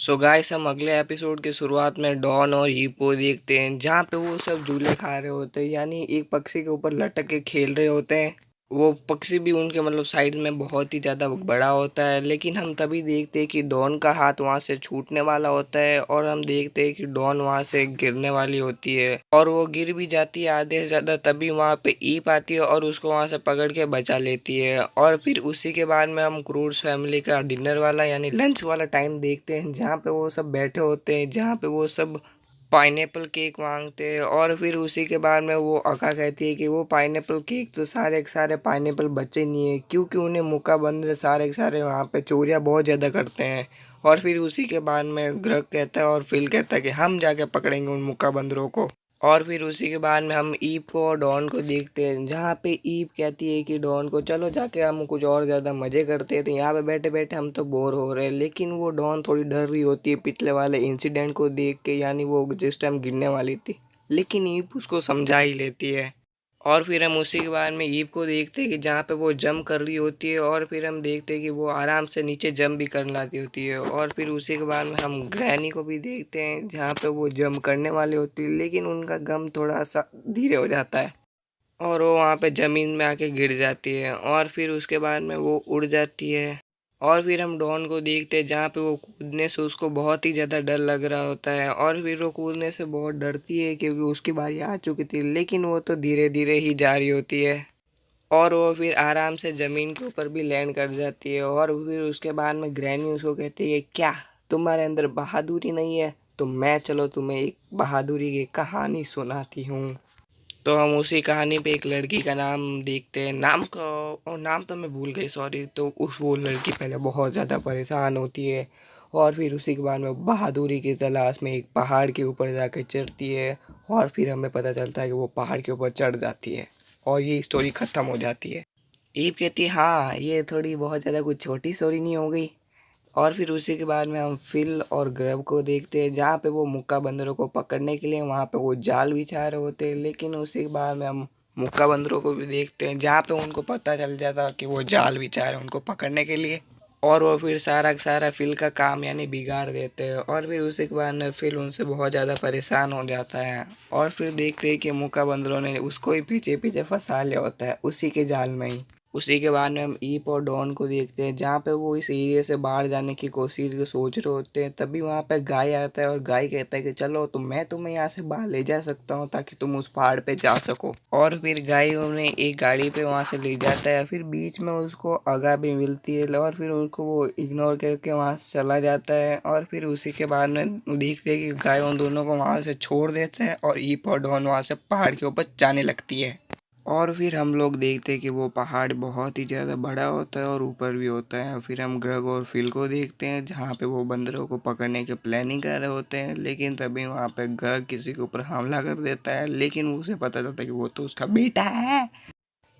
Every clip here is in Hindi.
सो गाइस, हम अगले एपिसोड के शुरुआत में डॉन और हीप को देखते हैं जहाँ पे वो सब झूले खा रहे होते हैं, यानी एक पक्षी के ऊपर लटक के खेल रहे होते हैं। वो पक्षी भी उनके साइड में बहुत ही ज़्यादा बड़ा होता है, लेकिन हम तभी देखते हैं कि डॉन का हाथ वहाँ से छूटने वाला होता है और हम देखते हैं कि डॉन वहाँ से गिरने वाली होती है और वो गिर भी जाती है आधे से ज़्यादा। तभी वहाँ पे ईप आती है और उसको वहाँ से पकड़ के बचा लेती है। और फिर उसी के बाद में हम क्रूज फैमिली का डिनर वाला यानी लंच वाला टाइम देखते हैं जहाँ पे वो सब बैठे होते हैं, जहाँ पे वो सब पाइनएप्पल केक मांगते हैं। और फिर उसी के बाद में वो अका कहती है कि वो पाइनएप्पल केक तो सारे के सारे पाइनएप्पल बचे नहीं है, क्योंकि उन्हें मुक्का बंद से सारे के सारे वहाँ पे चोरियाँ बहुत ज़्यादा करते हैं। और फिर उसी के बाद में ग्रग कहता है और फिल कहता है कि हम जाके पकड़ेंगे उन मुक्का बंदरों को। और फिर उसी के बाद में हम ईप को और डॉन को देखते हैं जहाँ पे ईप कहती है कि डॉन को चलो जाके हम कुछ और ज़्यादा मज़े करते हैं, तो यहाँ पे बैठे बैठे हम तो बोर हो रहे हैं। लेकिन वो डॉन थोड़ी डर रही होती है पिछले वाले इंसिडेंट को देख के, यानी वो जिस टाइम गिरने वाली थी। लेकिन ईप उसको समझा ही लेती है। और फिर हम उसी के बाद में ईव को देखते हैं कि जहाँ पे वो जंप कर रही होती है और फिर हम देखते हैं कि वो आराम से नीचे जंप भी कर लाती होती है। और फिर उसी के बाद में हम ग्रैनी को भी देखते हैं जहाँ पे वो जंप करने वाली होती है, लेकिन उनका गम थोड़ा सा धीरे हो जाता है और वो वहाँ पे ज़मीन में आके गिर जाती है और फिर उसके बाद में वो उड़ जाती है। और फिर हम डॉन को देखते हैं जहाँ पे वो कूदने से उसको बहुत ही ज़्यादा डर लग रहा होता है और फिर वो कूदने से बहुत डरती है क्योंकि उसकी बारी आ चुकी थी, लेकिन वो तो धीरे धीरे ही जा रही होती है और वो फिर आराम से ज़मीन के ऊपर भी लैंड कर जाती है। और फिर उसके बाद में ग्रैनी उसको कहती है क्या तुम्हारे अंदर बहादुरी नहीं है, तो मैं चलो तुम्हें एक बहादुरी की कहानी सुनाती हूँ। तो हम उसी कहानी पे एक लड़की का नाम देखते हैं, नाम का और नाम तो मैं भूल गई, सॉरी। तो उस वो लड़की पहले बहुत ज़्यादा परेशान होती है और फिर उसी के बाद में बहादुरी की तलाश में एक पहाड़ के ऊपर जाकर चढ़ती है और फिर हमें पता चलता है कि वो पहाड़ के ऊपर चढ़ जाती है और ये स्टोरी ख़त्म हो जाती है। ईव कहती है हाँ ये थोड़ी बहुत ज़्यादा कुछ छोटी स्टोरी नहीं हो गई। और फिर उसी के बाद में हम फिल और ग्रब को देखते हैं जहाँ पे वो मुक्का बंदरों को पकड़ने के लिए वहाँ पे वो जाल बिछा रहे होते हैं। लेकिन उसी के बाद में हम मुक्का बंदरों को भी देखते हैं जहाँ पे उनको पता चल जाता है कि वो जाल बिछा रहे हैं उनको पकड़ने के लिए। और वो फिर सारा का सारा फिल का काम यानी बिगाड़ देते हैं और फिर उसी के बाद में फिल उनसे बहुत ज़्यादा परेशान हो जाता है। और फिर देखते हैं कि मुक्का बंदरों ने उसको ही पीछे पीछे फंसा लिया होता है उसी के जाल में ही। उसी के बाद में हम ईप और डॉन को देखते हैं जहाँ पे वो इस एरिया से बाहर जाने की कोशिश सोच रहे होते हैं। तभी वहाँ पे गाय आता है और गाय कहता है कि चलो तो मैं तुम्हें यहाँ से बाहर ले जा सकता हूँ ताकि तुम उस पहाड़ पे जा सको। और फिर गाय उन्हें एक गाड़ी पे वहाँ से ले जाता है, फिर बीच में उसको आगा भी मिलती है और फिर उसको वो इग्नोर करके वहाँ से चला जाता है। और फिर उसी के बाद में देखते हैं कि गाय उन दोनों को वहाँ से छोड़ देता है और ईप और डॉन वहाँ से पहाड़ के ऊपर जाने लगती है। और फिर हम लोग देखते हैं कि वो पहाड़ बहुत ही ज़्यादा बड़ा होता है और ऊपर भी होता है। फिर हम ग्रग और फिल को देखते हैं जहाँ पे वो बंदरों को पकड़ने की प्लानिंग कर रहे होते हैं, लेकिन तभी वहाँ पे ग्रग किसी के ऊपर हमला कर देता है, लेकिन उसे पता चलता है कि वो तो उसका बेटा है।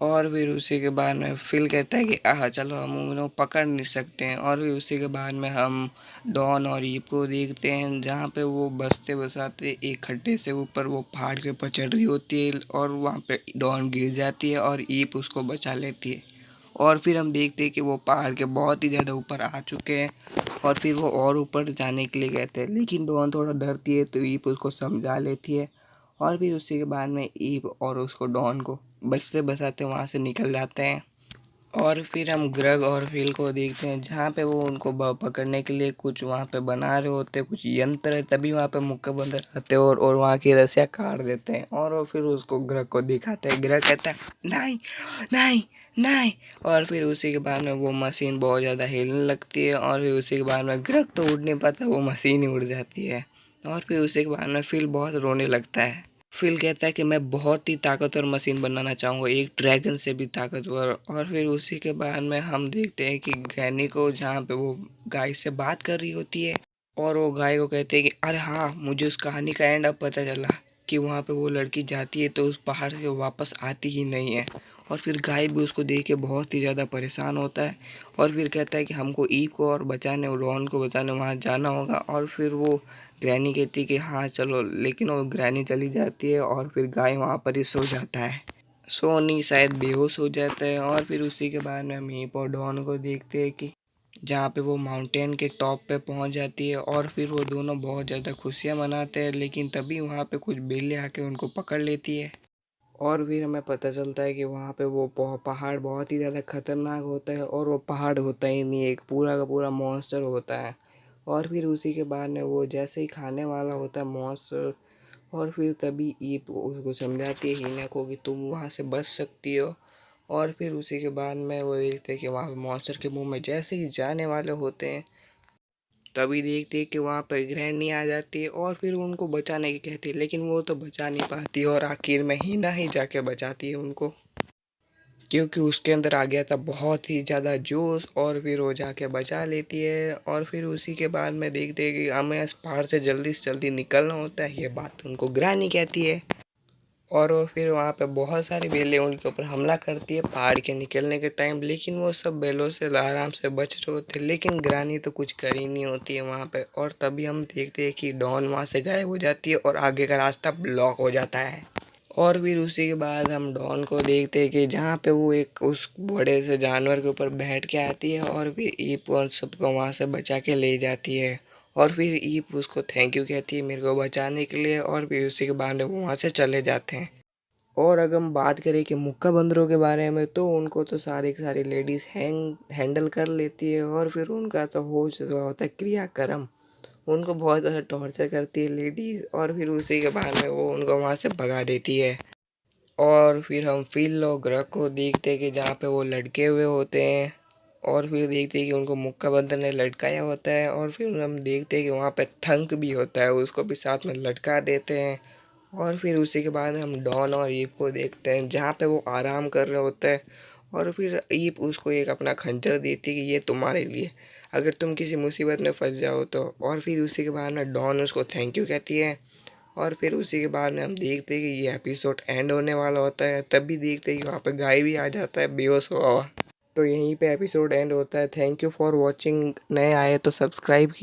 और फिर उसी के बाद में फिल कहता है कि आह चलो हम उन्हें पकड़ नहीं सकते हैं। और फिर उसी के बाद में हम डॉन और ईप को देखते हैं जहाँ पे वो बसते बसाते एक खड्डे से ऊपर वो पहाड़ के ऊपर चढ़ रही होती है और वहाँ पे डॉन गिर जाती है और ईप उसको बचा लेती है। और फिर हम देखते हैं कि वो पहाड़ के बहुत ही ज़्यादा ऊपर आ चुके हैं और फिर वो और ऊपर जाने के लिए कहते हैं, लेकिन डॉन थोड़ा डरती है तो ईप उसको समझा लेती है। और फिर उसी के बाद में ईप और उसको डॉन को बचते बचाते वहाँ से निकल जाते हैं। और फिर हम ग्रग और फिल को देखते हैं जहाँ पे वो उनको पकड़ने के लिए कुछ वहाँ पे बना रहे होते हैं, कुछ यंत्र है। तभी वहाँ पे मुक्का बंदर आते हैं और वहाँ की रस्सियाँ काट देते हैं और वो फिर उसको ग्रग को दिखाते हैं। ग्रग कहता है नहीं नहीं नहीं। और फिर उसी के बाद में वो मशीन बहुत ज़्यादा हिलने लगती है और फिर उसी के बाद में ग्रग तो उड़ नहीं पाता, वो मशीन ही उड़ जाती है। और फिर उसी के बाद में फिल बहुत रोने लगता है। फिल कहता है कि मैं बहुत ही ताकतवर मशीन बनाना चाहूँगा, एक ड्रैगन से भी ताकतवर। और फिर उसी के बाद में हम देखते हैं कि ग्रैनी को जहाँ पे वो गाय से बात कर रही होती है और वो गाय को कहते हैं कि अरे हाँ मुझे उस कहानी का एंड अब पता चला कि वहाँ पे वो लड़की जाती है तो उस पहाड़ से वापस आती ही नहीं है। और फिर गाय भी उसको देख के बहुत ही ज़्यादा परेशान होता है और फिर कहता है कि हमको ईव को और बचाने और रॉन को बचाने वहाँ जाना होगा। और फिर वो ग्रैनी कहती है कि हाँ चलो, लेकिन वो ग्रैनी चली जाती है और फिर गाय वहाँ पर ही सो जाता है। सोनी शायद बेहोश हो जाता है। और फिर उसी के बाद में मीप और डॉन को देखते हैं कि जहाँ पे वो माउंटेन के टॉप पे पहुँच जाती है और फिर वो दोनों बहुत ज़्यादा खुशियाँ मनाते हैं। लेकिन तभी वहाँ पे कुछ बिल्ली आके उनको पकड़ लेती है और फिर हमें पता चलता है कि वहाँ पे वो पहाड़ बहुत ही ज़्यादा खतरनाक होता है और वो पहाड़ होता ही नहीं, एक पूरा का पूरा मॉन्स्टर होता है। और फिर उसी के बाद में वो जैसे ही खाने वाला होता है मॉन्स्टर, और फिर तभी ईप उसको समझाती है हिना को कि तुम वहाँ से बच सकती हो। और फिर उसी के बाद में वो देखते हैं कि वहाँ पे मॉन्स्टर के मुंह में जैसे ही जाने वाले होते हैं, तभी देखते हैं कि वहाँ पर ग्रैनी आ जाती है और फिर उनको बचाने की कहती है। लेकिन वो तो बचा नहीं पाती और आखिर में हिना ही जाके बचाती है उनको, क्योंकि उसके अंदर आ गया था बहुत ही ज़्यादा जोश। और फिर वो जाके बचा लेती है और फिर उसी के बाद में देखते हैं कि हमें इस पहाड़ से जल्दी निकलना होता है। ये बात उनको ग्रैनी कहती है और वो फिर वहाँ पे बहुत सारी बेलें उनके ऊपर हमला करती है पहाड़ के निकलने के टाइम। लेकिन वो सब बेलों से आराम से बच रहे होते हैं, लेकिन ग्रानी तो कुछ कर ही नहीं होती है वहाँ पे। और तभी हम देखते हैं कि डॉन वहाँ से गायब हो जाती है और आगे का रास्ता ब्लॉक हो जाता है। और फिर उसी के बाद हम डॉन को देखते हैं कि जहाँ पे वो एक उस बड़े से जानवर के ऊपर बैठ के आती है और फिर ईप उन सबको वहाँ से बचा के ले जाती है। और फिर ईप उसको थैंक यू कहती है मेरे को बचाने के लिए, और फिर उसी के बाद वो वहाँ से चले जाते हैं। और अगर हम बात करें कि मुक्का बंदरों के बारे में, तो उनको तो सारी की सारी लेडीज़ हैंडल कर लेती है और फिर उनका तो हो चुका होता है क्रियाक्रम। उनको बहुत ज़्यादा टॉर्चर करती है लेडीज़ और फिर उसी के बाद में वो उनको वहाँ से भगा देती है। और फिर हम फिल और ग्रह को देखते हैं कि जहाँ पे वो लटके हुए होते हैं और फिर देखते हैं कि उनको मुक्का बंदर ने लटकाया होता है। और फिर हम देखते हैं कि वहाँ पे थंक भी होता है, उसको भी साथ में लटका देते हैं। और फिर उसी के बाद हम डॉन और ईप को देखते हैं जहाँ पे वो आराम कर रहे होते हैं। और फिर ईप उसको एक अपना खंजर देती है कि ये तुम्हारे लिए, अगर तुम किसी मुसीबत में फंस जाओ तो। और फिर उसी के बाद में डॉन उसको थैंक यू कहती है। और फिर उसी के बाद में हम देखते हैं कि ये एपिसोड एंड होने वाला होता है, तभी देखते हैं कि वहाँ पे गाय भी आ जाता है बेहोश हुआ हुआ। तो यहीं पे एपिसोड एंड होता है। Thank you for watching. नए आए तो सब्सक्राइब की।